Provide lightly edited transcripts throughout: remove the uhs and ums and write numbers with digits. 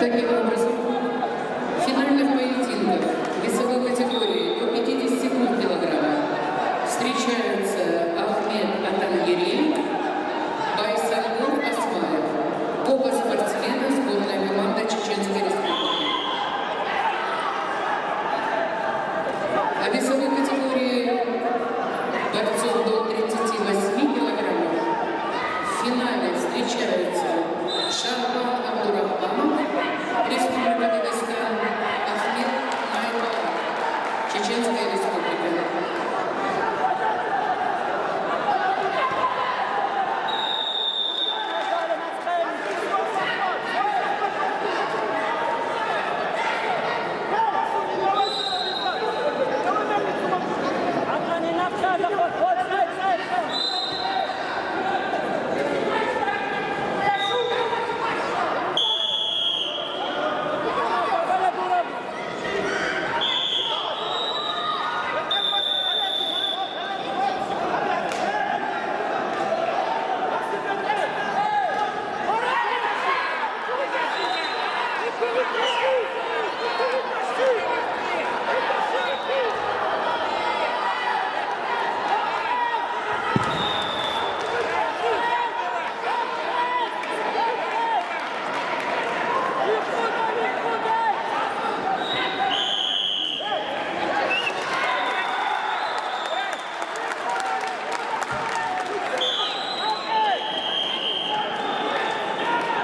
Таким образом, в финальных поединках весовой категории до 52 килограмма встречаются Ахмед Атангери, Байсальгур Асмаев. Оба спортсмена сборной команды Чеченской Республики. А в весовой категории борцов до 38 килограммов в финале встречаются Шарба Абдурахманов, Республика Дагестан, Ахмед Майбалов, Чеченская Республика.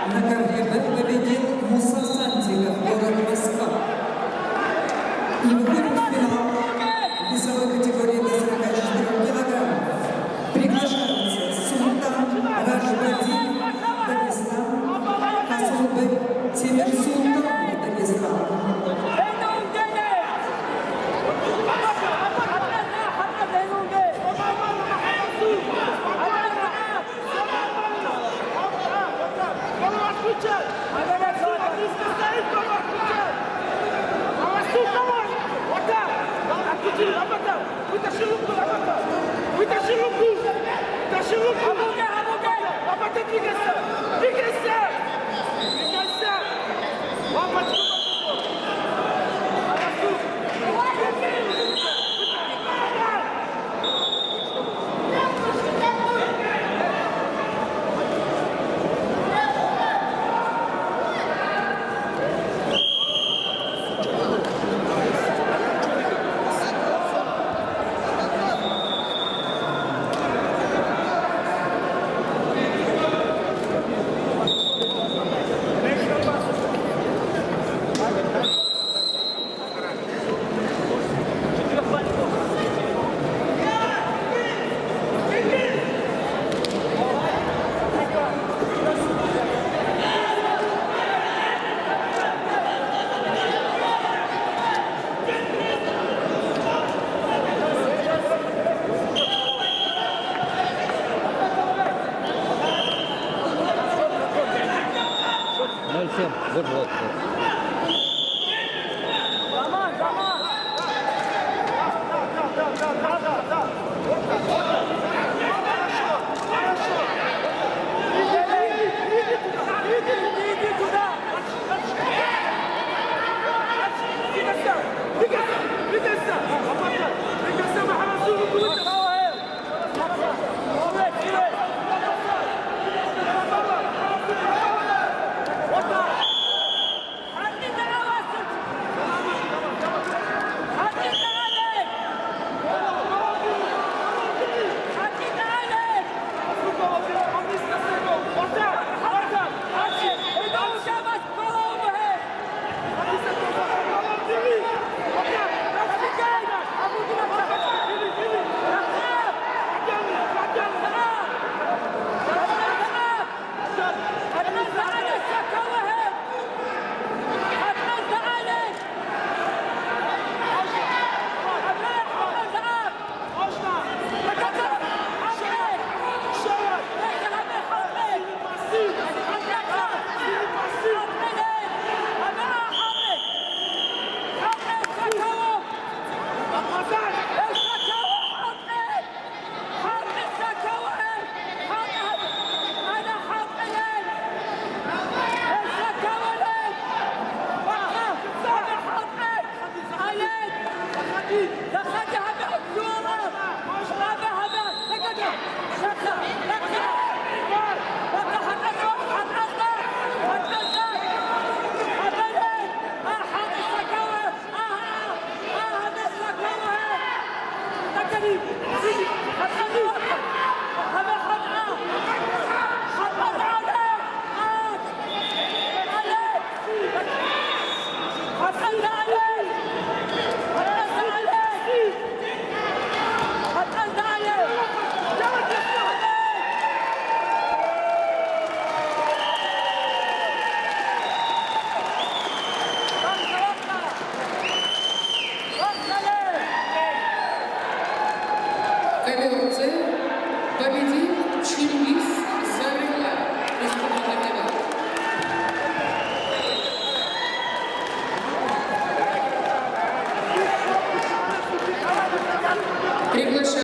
На КВБ победил Муса Сантиков, город Москва. И выходит в финал весовой категории до 44 килограммов. Приглашаются Султан Рашбади, Дагестан, Хасулбек Тимир Султан, Дагестан. Всем, вот.